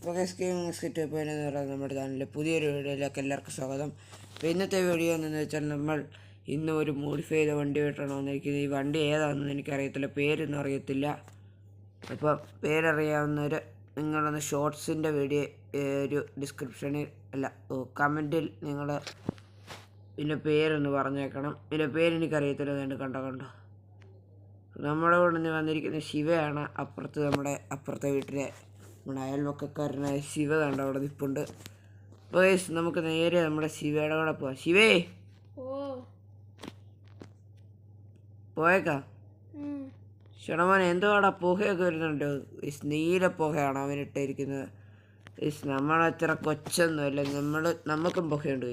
എന്ന് പറയുന്നത് നമ്മുടെ ചാനലിലെ പുതിയൊരു വീഡിയോയിലേക്ക് എല്ലാവർക്കും സ്വാഗതം. അപ്പോൾ ഇന്നത്തെ വീഡിയോ എന്ന് വെച്ചാൽ നമ്മൾ ഇന്ന് ഒരു മോഡിഫൈ ചെയ്ത വണ്ടി ആയിട്ടാണ് വന്നിരിക്കുന്നത്. ഈ വണ്ടി ഏതാണെന്ന് എനിക്കറിയത്തില്ല, പേരൊന്നും അറിയത്തില്ല. അപ്പോൾ പേരറിയാവുന്നവർ നിങ്ങളൊന്ന് ഷോർട്സിൻ്റെ വീഡിയോ ഒരു ഡിസ്ക്രിപ്ഷനിൽ കമൻറ്റിൽ നിങ്ങൾ ഇതിൻ്റെ പേരൊന്ന് പറഞ്ഞേക്കണം. ഇതിൻ്റെ പേരെനിക്കറിയത്തില്ല. അതുകൊണ്ട് കണ്ടോ നമ്മുടെ കൂടെ നിന്ന് വന്നിരിക്കുന്ന ശിവയാണ്. അപ്പുറത്തെ വീട്ടിലെ നമ്മുടെ അയൽവക്കക്കാരനായ ശിവ കണ്ട അവിടെ നിൽപ്പുണ്ട്. അപ്പോൾ നമുക്ക് നേരെ നമ്മുടെ ശിവയുടെ കൂടെ പോവാം. ശിവേ പോയേക്കാം. ക്ഷണമോനെ എന്തോടാ പുകയൊക്കെ വരുന്നുണ്ട്. നീല പുകയാണ് അവനിട്ടിരിക്കുന്നത്. നമ്മളത്ര കൊച്ചൊന്നുമല്ല, നമുക്കും പുകയുണ്ട്.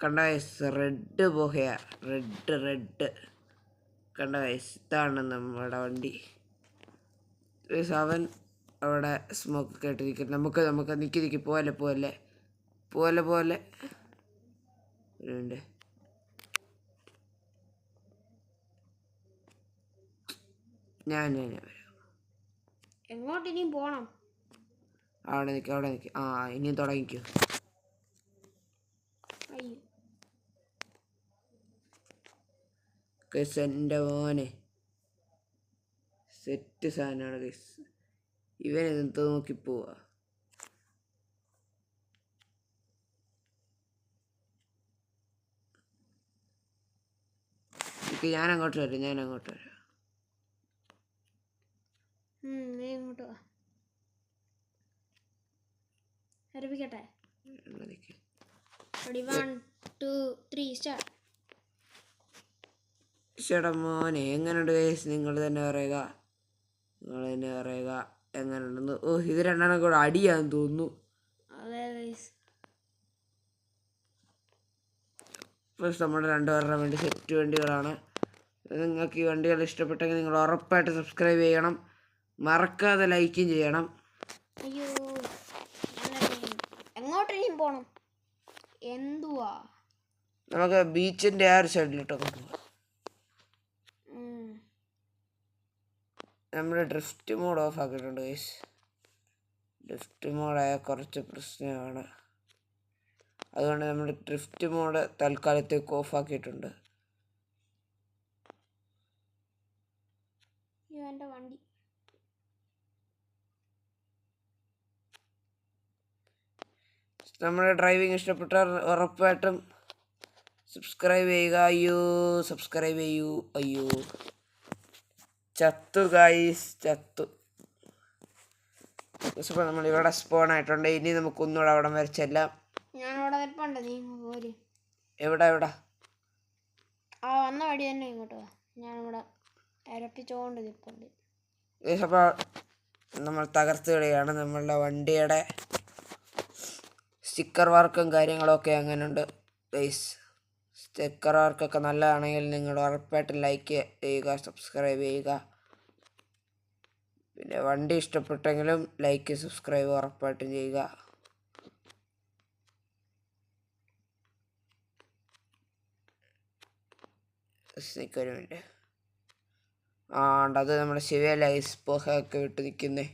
കണ്ട റെഡ് പുകയാ, റെഡ് കണ്ട. ഇതാണ് നമ്മുടെ വണ്ടി. അവൻ അവിടെ സ്മോക്ക് കേട്ടിരിക്കുന്നു. നമുക്ക് നിൽക്കി പോലെ ഞാൻ വരാം. എങ്ങോട്ട് ഇനിയും പോണം? അവിടെ നിൽക്കി. ഇനിയും തുടങ്ങിക്കോ. എൻ്റെ മോനെ സെറ്റ് സാധനമാണ് ഗൈസ്. ഇവനെന്തോ നോക്കി പോവാ. ഞാൻ അങ്ങോട്ട് വരാം. ഇങ്ങോട്ട് വാ. ആരംഭിക്കട്ടെ. 1 2 3 സ്റ്റാർട്ട്. ചേട്ടാ മോനെ എങ്ങനെയുണ്ട് ഗൈസ്? നിങ്ങൾ തന്നെ പറയുക എങ്ങനെയുണ്ടെന്ന്. ഇത് രണ്ടെണ്ണം കൂടെ അടിയാന്ന് തോന്നുന്നു. നമ്മുടെ രണ്ടുപേരുടെ വേണ്ടി സെറ്റ് വണ്ടികളാണ്. നിങ്ങൾക്ക് ഈ വണ്ടികൾ ഇഷ്ടപ്പെട്ടെങ്കിൽ നിങ്ങൾ ഉറപ്പായിട്ട് സബ്സ്ക്രൈബ് ചെയ്യണം, മറക്കാതെ ലൈക്കും ചെയ്യണം. അയ്യോ എങ്ങോട്ടും പോണം? എന്തുവാ നമുക്ക് ബീച്ചിൻ്റെ ആ ഒരു സൈഡിലോട്ടൊക്കെ പോകാം. നമ്മൾ ഡ്രിഫ്റ്റ് മോഡ് ഓഫ് ആക്കിയിട്ടുണ്ട് ഗൈസ്. ഡ്രിഫ്റ്റ് മോഡായ കുറച്ച് പ്രശ്നമാണ്. അതുകൊണ്ട് നമ്മൾ ഡ്രിഫ്റ്റ് മോഡ് തൽക്കാലത്തേക്ക് ഓഫ് ആക്കിയിട്ടുണ്ട്. നമ്മുടെ ഡ്രൈവിംഗ് ഇഷ്ടപ്പെട്ടാൽ ഉറപ്പായിട്ടും സബ്സ്ക്രൈബ് ചെയ്യുക. അയ്യോ ചത്തു ഗൈസ്, ചത്തു. ഇപ്പോൾ നമ്മൾ ഇവിടെ സ്പോൺ ആയിട്ടുണ്ട്. ഇനി നമുക്ക് ഒന്നുകൂടെ അവിടെ വരെ ചെല്ലാം. എവിടെ വന്ന വഴി തന്നെ ഇങ്ങോട്ട്. ഞാനിവിടെ ഇരപ്പിച്ചോണ്ട് നിൽപ്പുണ്ട്. അപ്പോൾ നമ്മൾ തകർത്ത് കളിയാണ്. നമ്മളുടെ വണ്ടിയുടെ സ്റ്റിക്കർ വർക്കും കാര്യങ്ങളൊക്കെ അങ്ങനെയുണ്ട് ഗൈസ്. സ്റ്റിക്കർ വർക്കൊക്കെ നല്ലതാണെങ്കിൽ നിങ്ങൾ ഉറപ്പായിട്ടും ലൈക്ക് ചെയ്യുക, സബ്സ്ക്രൈബ് ചെയ്യുക. പിന്നെ വണ്ടി ഇഷ്ടപ്പെട്ടെങ്കിലും ലൈക്ക് സബ്സ്ക്രൈബ് ഉറപ്പായിട്ടും ചെയ്യുക. ഒരു മിനിറ്റ്. അത് നമ്മുടെ ശിവയല്ല ഗൈസ്, പുകയൊക്കെ വിട്ട് നിൽക്കുന്നേ.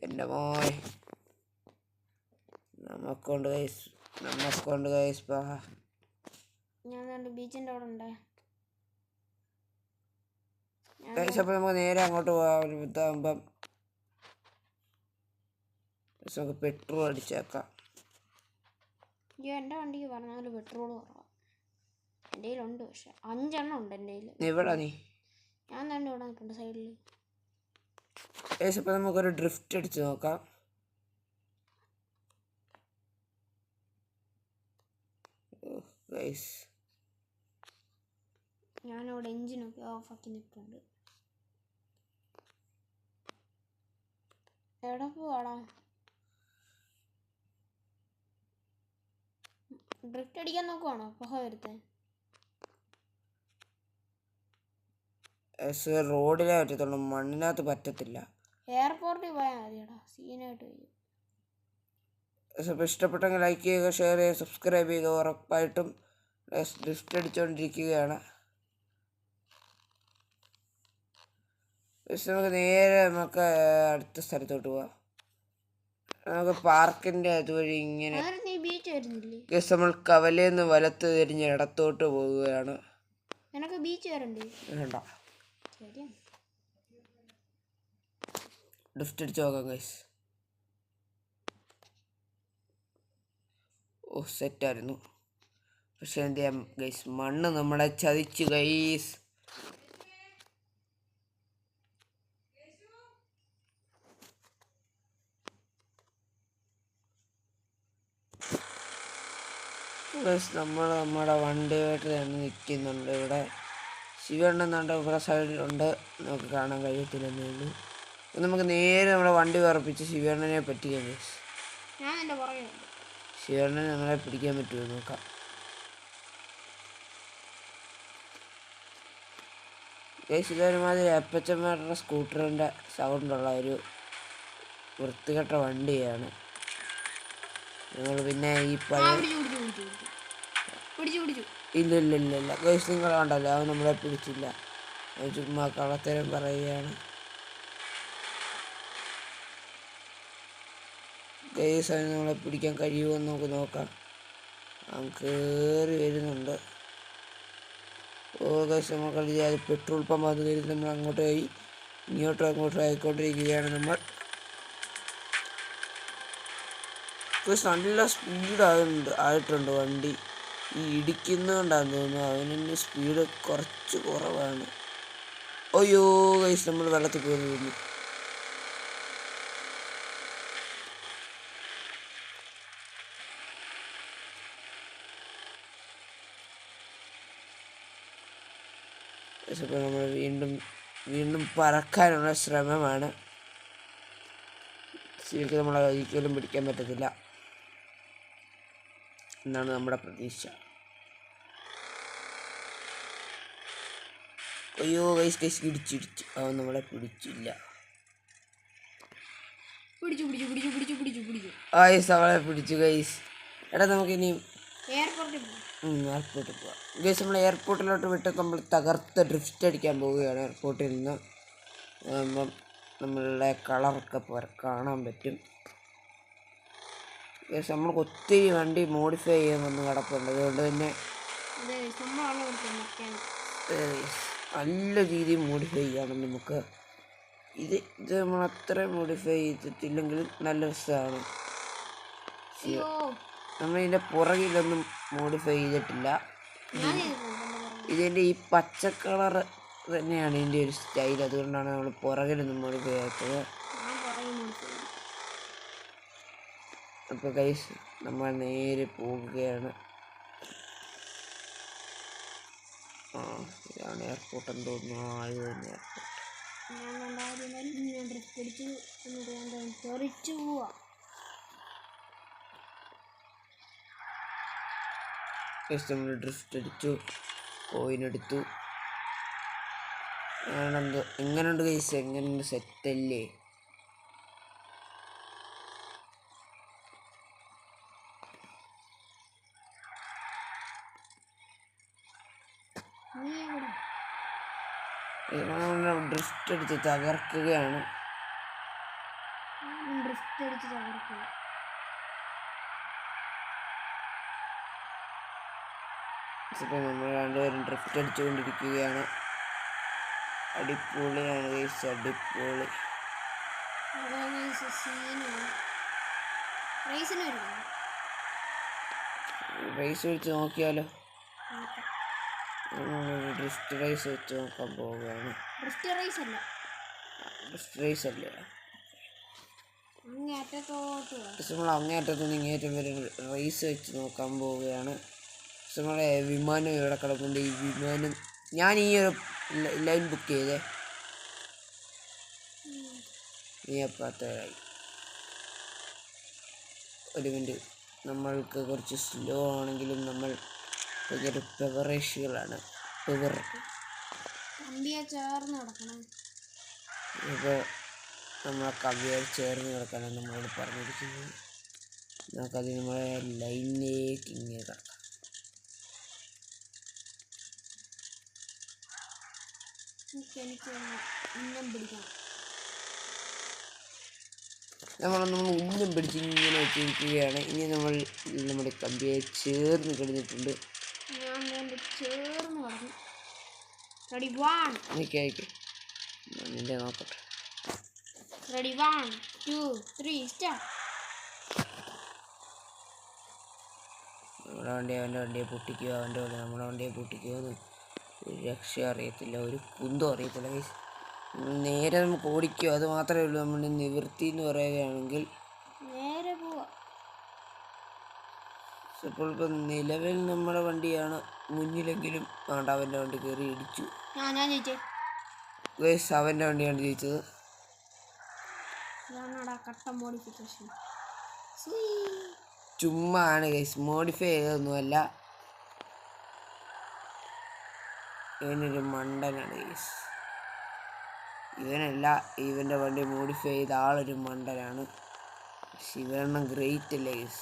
എൻ്റെ മോനെ നമുക്കുണ്ട് ഗൈസ് പുക. ഞാൻ ബീച്ചിൻ്റെ അവിടെ ഉണ്ട്. അപ്പോൾ നമുക്ക് നേരെ അങ്ങോട്ട് പോകാം. ഇതാകുമ്പം നമുക്ക് പെട്രോൾ അടിച്ചേക്കാം. എൻ്റെ വണ്ടിക്ക് പറഞ്ഞാൽ പെട്രോൾ കുറവാണ്. എൻ്റെ കയ്യിലുണ്ട്, പക്ഷെ 5 എണ്ണം ഉണ്ട് എൻ്റെ കയ്യിൽ. എവിടാ നീ? ഞാൻ തന്നെ ഇവിടെ നിൽക്കുന്നുണ്ട് സൈഡിൽ. അപ്പോൾ നമുക്കൊരു ഡ്രിഫ്റ്റ് അടിച്ച് നോക്കാം. ഞാനിവിടെ എഞ്ചിനൊക്കെ ഓഫാക്കി നിൽക്കുന്നുണ്ട്. എവിടെ പോവാടാ? ഡ്രിഫ്റ്റ് അടിക്കാൻ നോക്കുവാണോ? പുക വരുത്താൻ റോഡിലേ പറ്റത്തുള്ളൂ, മണ്ണിനകത്ത് പറ്റത്തില്ല. എയർപോർട്ടിൽ പോയാൽ മതിയടാ, സീനായിട്ട് വരും. അപ്പോൾ ഇഷ്ടപ്പെട്ടെങ്കിൽ ലൈക്ക് ചെയ്യുക, ഷെയർ ചെയ്യുക, സബ്സ്ക്രൈബ് ചെയ്യുക. ഉറപ്പായിട്ടും ഡ്രിഫ്റ്റ് അടിച്ചുകൊണ്ടിരിക്കുകയാണ്. പക്ഷെ നമുക്ക് നേരെ അടുത്ത സ്ഥലത്തോട്ട് പോവാം. നമുക്ക് പാർക്കിൻ്റെ അതുവഴി ഇങ്ങനെ നീ ബീച്ച് വരുന്നില്ലേ? ഗൈസ് നമ്മൾ കവലേന്ന് വലത്ത് തിരിഞ്ഞ് ഇടത്തോട്ട് പോവുകയാണ്. നിനക്ക് ബീച്ച് വരണ്ടേ? വേണ്ട, ശരി. ഡ്രിഫ്റ്റ് അടിച്ച് നോക്കാം ഗൈസ്. ഓ സെറ്റായിരുന്നു. പക്ഷെ എന്ത് ചെയ്യാം ഗൈസ്, മണ്ണ് നമ്മളെ ചതിച്ചു ഗൈസ്. നമ്മൾ നമ്മുടെ വണ്ടിയായിട്ട് തന്നെ നിൽക്കുന്നുണ്ട്. ഇവിടെ ശിവണ്ണുന്നുണ്ട്, ഇവിടെ സൈഡിലുണ്ട്, നമുക്ക് കാണാൻ കഴിയത്തില്ലെന്നേ ഉള്ളൂ. നമുക്ക് നേരെ നമ്മുടെ വണ്ടി ഉറപ്പിച്ച് ശിവണ്ണനെ പറ്റിക്കാൻ ഗൈസ്. ശിവണ്ണനെ നമ്മളെ പിടിക്കാൻ പറ്റുമോ നോക്കാം. ഗൈസ് ഇതൊരുമാതിരി അപ്പച്ചന്മാരുടെ സ്കൂട്ടറിൻ്റെ സൗണ്ടുള്ള ഒരു വൃത്തികെട്ട വണ്ടിയാണ്. നിങ്ങൾ പിന്നെ ഈ പഴയ ഇല്ല ഗൈസ് നിങ്ങൾ കണ്ടല്ലോ, അവൻ നമ്മളെ പിടിച്ചില്ല. അവൻ ചുമ്മാ കള്ളത്തരം പറയുകയാണ്. ഗൈസ് അവന് നമ്മളെ പിടിക്കാൻ കഴിയുമോ എന്ന് നമുക്ക് നോക്കാം. അവൻ കയറി വരുന്നുണ്ട്. ഓ ഗൈസ് നമ്മൾ കളിയാതെ പെട്രോൾ പമ്പ് അത് കഴിഞ്ഞ് നമ്മൾ അങ്ങോട്ട് പോയി അങ്ങോട്ടും ആയിക്കൊണ്ടിരിക്കുകയാണ്. നമ്മൾ നല്ല ആയിട്ടുണ്ട് വണ്ടി. ഈ ഇടിക്കുന്നതുകൊണ്ടാന്ന് തോന്നുന്നു അവന് സ്പീഡ് കുറച്ച് കുറവാണ്. അയ്യോ ഗൈസ് നമ്മൾ വെള്ളത്തിൽ പോയി തോന്നുന്നു. ഇപ്പോൾ നമ്മൾ വീണ്ടും പറക്കാനുള്ള ശ്രമമാണ്. ശരിക്കും നമ്മളെ ഒരിക്കലും പിടിക്കാൻ പറ്റത്തില്ല എന്നാണ് നമ്മുടെ പ്രതീക്ഷ. അയ്യോ ഗൈസ് ഇടിച്ചിടിച്ച് അവൻ നമ്മളെ പിടിച്ചില്ല. ഗൈസ് അവളെ പിടിച്ചു ഗൈസ്. എടാ നമുക്കിനി എയർപോർട്ടിൽ പോവാം ഗൈസ്. നമ്മൾ എയർപോർട്ടിലോട്ട് വിട്ട് നമ്മൾ തകർത്ത് ഡ്രിഫ്റ്റ് അടിക്കാൻ പോവുകയാണ്. എയർപോർട്ടിൽ നിന്ന് നമ്മളുടെ കളറൊക്കെ കാണാൻ പറ്റും ഗൈസ്. നമ്മൾക്ക് ഒത്തിരി വണ്ടി മോഡിഫൈ ചെയ്യാൻ വന്ന് കിടപ്പുണ്ട്. അതുകൊണ്ട് തന്നെ നല്ല രീതിയിൽ മോഡിഫൈ ചെയ്യണം നമുക്ക്. ഇത് നമ്മൾ അത്ര മോഡിഫൈ ചെയ്തിട്ടില്ലെങ്കിലും നല്ല രസമാണ്. നമ്മളിതിൻ്റെ പുറകിലൊന്നും മോഡിഫൈ ചെയ്തിട്ടില്ല. ഇതിൻ്റെ ഈ പച്ച കളർ തന്നെയാണ് ഇതിൻ്റെ ഒരു സ്റ്റൈൽ. അതുകൊണ്ടാണ് നമ്മൾ പുറകിലൊന്നും മോഡിഫൈ ചെയ്യാത്തത്. അപ്പോൾ ഗൈസ് നമ്മൾ നേരെ പോവുകയാണ്. ഇതാണ് എയർപോർട്ട് എന്ന് തോന്നുന്നു. ഇത് തന്നെ എയർപോർട്ട്. നമ്മൾ ഡ്രിഫ്റ്റ് അടിച്ചു, കോയിനെടുത്തു. എങ്ങനെയുണ്ട് ഗൈസ്? എങ്ങനെയുണ്ട്? സെറ്റല്ലേ? ഡ്രിഫ്റ്റ് അടിച്ച് തകർക്കുകയാണ്. ഇപ്പം നമ്മൾ രണ്ടുപേരും ഡ്രിഫ്റ്റ് അടിച്ചുകൊണ്ടിരിക്കുകയാണ്. അടിപൊളിയാണ് ഗൈസ്, അടിപൊളി. റേസ് വെച്ച് നോക്കിയാലോ? ഡ്രിഫ്റ്റ് റേസ് വെച്ച് നോക്കാൻ പോവുകയാണ്. ഡ്രിഫ്റ്റ് റേസ് അല്ലേ? നമ്മൾ അങ്ങേയറ്റത്തുനിന്ന് ഇങ്ങേറ്റം വരെ റേസ് വെച്ച് നോക്കാൻ പോവുകയാണ്. നമ്മളെ വിമാനം ഇവിടെ കിടപ്പുണ്ട്. ഈ വിമാനം ഞാൻ ഈ ഒരു ലൈൻ ബുക്ക് ചെയ്തേ. നീ എപ്പോഴത്തേക്കായി? ഒരു മിനിറ്റ്. നമ്മൾക്ക് കുറച്ച് സ്ലോ ആണെങ്കിലും നമ്മൾ ഭയങ്കര പെവറേഷുകളാണ്. ഇപ്പോൾ നമ്മളെ കവിയാൽ ചേർന്ന് കിടക്കാനാണ് നമ്മളോട് പറഞ്ഞിരിക്കുന്നത്. നമുക്കത് നമ്മളെ ലൈനിലേക്ക് ഇങ്ങനെ കിടക്കാം. ഉന്നം പിടിക്കണം. നമ്മൾ ഉന്നം പിടിച്ച് ഇങ്ങനെ വെച്ചിരിക്കുകയാണ്. ഇനി നമ്മൾ നമ്മുടെ കമ്പിയെ ചേർന്ന് കിടന്നിട്ടുണ്ട്. ഞാൻ വേണ്ടി ചേർന്ന് പറഞ്ഞു. റെഡി 1 നിൽക്കേ നിന്റെ നോക്കട്ടെ. Ready 1 2 3 start. നമ്മുടെ വണ്ടി അവൻ്റെ വണ്ടിയെ പൊട്ടിക്കുക, അവൻ്റെ വണ്ടി നമ്മുടെ വണ്ടിയെ പൊട്ടിക്കുമെന്ന് ഒരു രക്ഷ അറിയത്തില്ല, ഒരു കുന്തം അറിയത്തില്ല. നേരെ നമുക്ക് ഓടിക്കുക, അത് മാത്രമേ ഉള്ളൂ. നമ്മൾ നിവൃത്തി എന്ന് പറയുകയാണെങ്കിൽ നേരെ പോവാ. ഇപ്പോൾ ഇപ്പം നിലവിൽ നമ്മുടെ വണ്ടിയാണ് മുന്നിലെങ്കിലും വേണ്ട, അവൻ്റെ വണ്ടി കയറി ഇടിച്ചു. ഞാൻ ജയിച്ചേ. ഗൈസ് അവൻ്റെ വണ്ടിയാണ് ജയിച്ചത്. കട്ട മോഡിഫിക്കേഷൻ ചുമ്മാ ആണ് ഗൈസ്, മോഡിഫൈ ചെയ്തൊന്നുമല്ല. ഇവനൊരു മണ്ടനാണ് ഗൈസ്. ഇവനല്ല, ഇവൻ്റെ വണ്ടി മോഡിഫൈ ചെയ്ത ആളൊരു മണ്ടനാണ്. പക്ഷെ ഇവരെണ്ണം ഗ്രേറ്റ് അല്ലേ ഗൈസ്.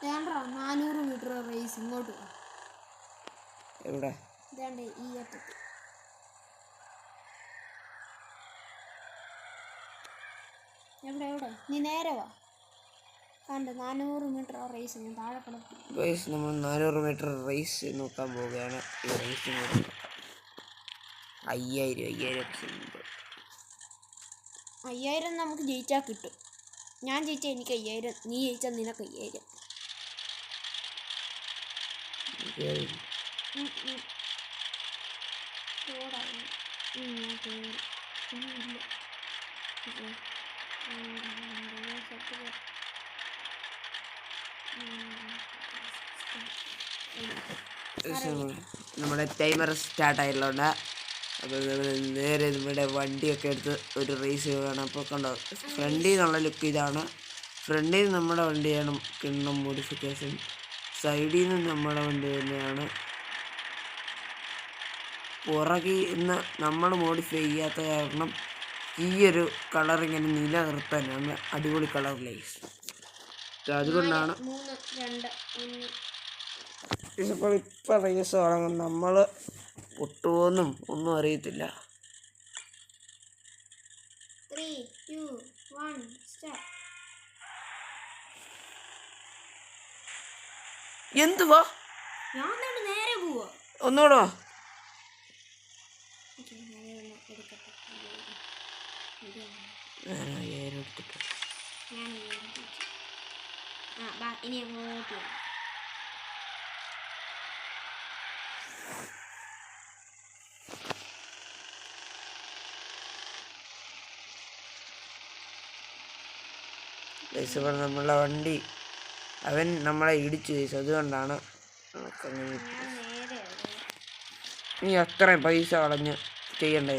400 മീറ്റർ റേസ് ഇങ്ങോട്ട് എവിടെ? ഈ അറ്റത്ത്. എവിടെ നീ നേരെ വാ. കണ്ട് 400 മീറ്റർ റേസ് ഞാൻ താഴെ കിടക്കും. ഗൈസ് നമ്മൾ 400 മീറ്റർ റേസ് നോക്കാൻ പോവുകയാണ്. ഈ റേസിന് 5000 നമുക്ക് ജയിച്ചാൽ കിട്ടും. ഞാൻ ജയിച്ചാൽ എനിക്ക് 5000, നീ ജയിച്ചാൽ നിനക്ക് 5000. നമ്മുടെ ടൈമർ സ്റ്റാർട്ടായിട്ടുള്ള, അപ്പോൾ നമ്മൾ നേരെ നമ്മുടെ വണ്ടിയൊക്കെ എടുത്ത് ഒരു റേസ് ചെയ്യണം. അപ്പോൾ കണ്ടോ, ഫ്രണ്ടിൽ നിന്നുള്ള ലുക്ക് ഇതാണ്. ഫ്രണ്ടിൽ നമ്മുടെ വണ്ടിയാണ് കിണ്ണം മോഡിഫിക്കേഷൻ, സൈഡിൽ നിന്ന് നമ്മുടെ വണ്ടി തന്നെയാണ്. പുറകിൽ നിന്ന് നമ്മൾ മോഡിഫൈ ചെയ്യാത്ത കാരണം ഈ ഒരു കളർ ഇങ്ങനെ നിലനിർത്താനാണ് അടിപൊളി കളർ ലൈസ്. അതുകൊണ്ടാണ് ഇപ്പോൾ റേസ് തുടങ്ങും. നമ്മൾ ഒട്ടുമൊന്നും ഒന്നും അറിയത്തില്ല. 3 2 1 സ്റ്റാർട്ട്. എന്തുവാ ഞാൻ നേരെ പോവാ. ഒന്നുകൂടെ വാ. ഇനി അങ്ങോട്ട് നമ്മളെ വണ്ടി അവൻ നമ്മളെ ഇടിച്ചു ചോദിച്ചു, അതുകൊണ്ടാണ് നീ അത്രയും പൈസ കളഞ്ഞ് ചെയ്യണ്ട.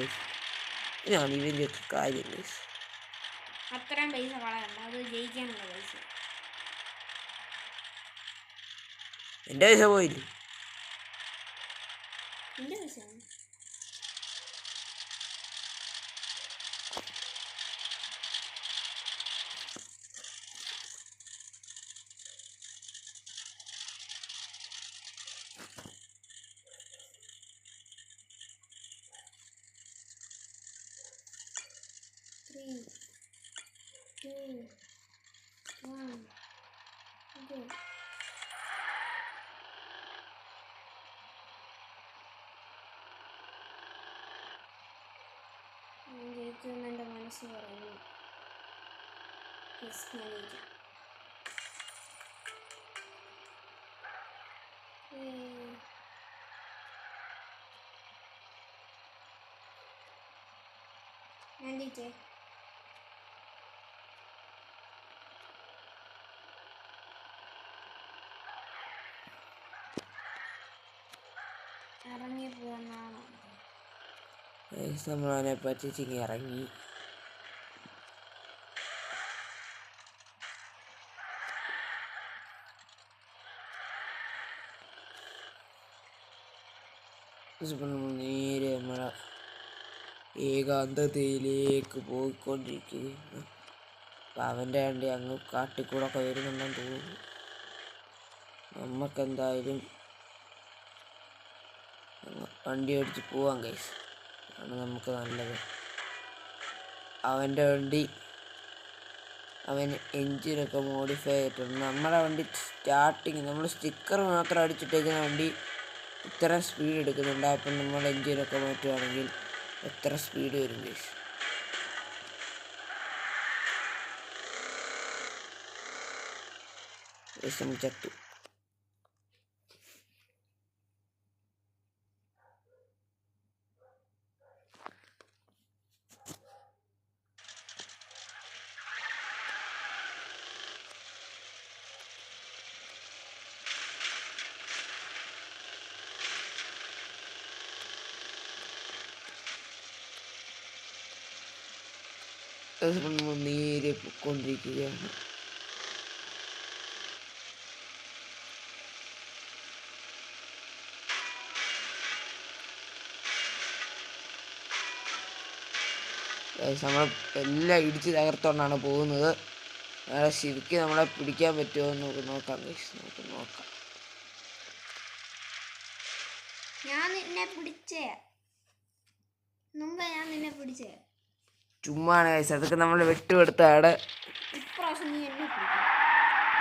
ഞാൻ ഇവൻ്റെ കാര്യം അത്രയും പൈസ കളയണ്ട, അത് ജയിക്കാനുള്ള പൈസ. എൻ്റെ പൈസ പോയില്ലേ? എൻ്റെ പൈസ 3 2 1 go. ജയിക്കുമെന്ന് മനസ്സ് പറയുന്നു. ഞാൻ ജയിച്ചേ. ഇറങ്ങി പോകാനാണ് നമ്മളവനെ പറ്റിച്ചിങ്ങി ഇറങ്ങി. നേരെ നമ്മളെ ഏകാന്തതയിലേക്ക് പോയിക്കൊണ്ടിരിക്കുകയാണ്. അപ്പം അവൻ്റെ വണ്ടി അങ്ങ് കാട്ടിക്കൂടൊക്കെ വരുന്നുണ്ടെന്ന് തോന്നുന്നു. നമുക്കെന്തായാലും വണ്ടി ഓടിച്ച് പോവാം ഗൈസ്, ആണ് നമുക്ക് നല്ലത്. അവൻ്റെ വണ്ടി അവൻ എൻജിനൊക്കെ മോഡിഫൈ ചെയ്തിട്ടുണ്ട്. നമ്മുടെ വണ്ടി സ്റ്റാർട്ടിങ് നമ്മൾ സ്റ്റിക്കർ മാത്രം അടിച്ചിട്ടേക്കുന്ന വണ്ടി ഇത്ര സ്പീഡ് എടുക്കുന്നുണ്ട്. അപ്പം നമ്മൾ എൻജിനൊക്കെ മാറ്റുകയാണെങ്കിൽ എത്ര സ്പീഡ് വരും ഗൈസ്. നമ്മൾ ചത്തു. നമ്മൾ നേരെ പൊയ്ക്കൊണ്ടിരിക്കുകയാണ്. നമ്മൾ എല്ലാം ഇടിച്ച് തകർത്തോണ്ടാണ് പോകുന്നത്. ശരിക്കും നമ്മളെ പിടിക്കാൻ പറ്റുമോ എന്ന് നോക്കാം ഗൈസ്. നമുക്ക് നോക്കാം. ഞാൻ നിന്നെ പിടിച്ചേ മുമ്പേ ഞാൻ നിന്നെ പിടിച്ചേ ചുമ്മാണ് ഗൈസ്. അതൊക്കെ നമ്മൾ വെട്ടുകൊടുത്താണ് ഇപ്രാവശ്യം നീ എന്നെ പിടിക്കും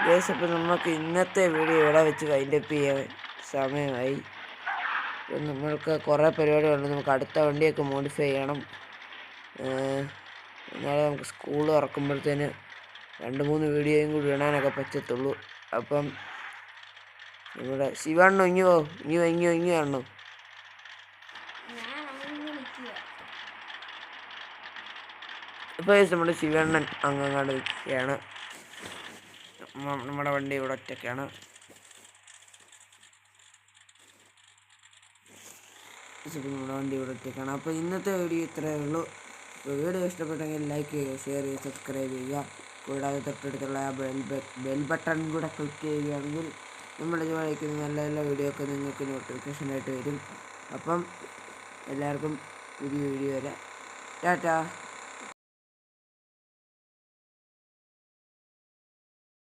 ഗൈസ്. അപ്പം നമുക്ക് ഇന്നത്തെ വീഡിയോ ഇവിടെ വെച്ച് വൈൻഡപ്പ് ചെയ്യാൻ സമയമായി. അപ്പം നമ്മൾക്ക് കുറേ പരിപാടികളുണ്ട്. നമുക്ക് അടുത്ത വണ്ടിയൊക്കെ മോഡിഫൈ ചെയ്യണം. എന്നാലേ നമുക്ക് സ്കൂൾ തുറക്കുമ്പോഴത്തേന് 2-3 വീഡിയോയും കൂടി ഇടാനൊക്കെ പറ്റത്തുള്ളൂ. അപ്പം നമ്മുടെ ശിവണ്ണോ ഇങ്ങോ കാണണോ? ഇപ്പോൾ നമ്മുടെ ശിവണ്ണൻ അങ്ങാണ്ട് നിൽക്കുകയാണ്. നമ്മുടെ വണ്ടി ഇവിടെ ഒറ്റയ്ക്കാണ്. നമ്മുടെ വണ്ടി ഇവിടെ ഒറ്റയ്ക്കാണ്. അപ്പോൾ ഇന്നത്തെ വീഡിയോ ഇത്രയേ ഉള്ളൂ. അപ്പോൾ വീഡിയോ ഇഷ്ടപ്പെട്ടെങ്കിൽ ലൈക്ക് ചെയ്യുക, ഷെയർ ചെയ്യുക, സബ്സ്ക്രൈബ് ചെയ്യുക. കൂടാതെ തൊട്ടടുത്തുള്ള ആ ബെൽ ബട്ടൺ കൂടെ ക്ലിക്ക് ചെയ്യുകയാണെങ്കിൽ നമ്മൾ ഇതുവഴിക്കുന്ന നല്ല നല്ല വീഡിയോ ഒക്കെ നിങ്ങൾക്ക് നോട്ടിഫിക്കേഷനായിട്ട് വരും. അപ്പം എല്ലാവർക്കും പുതിയ വീഡിയോ വരെ ടാറ്റാ.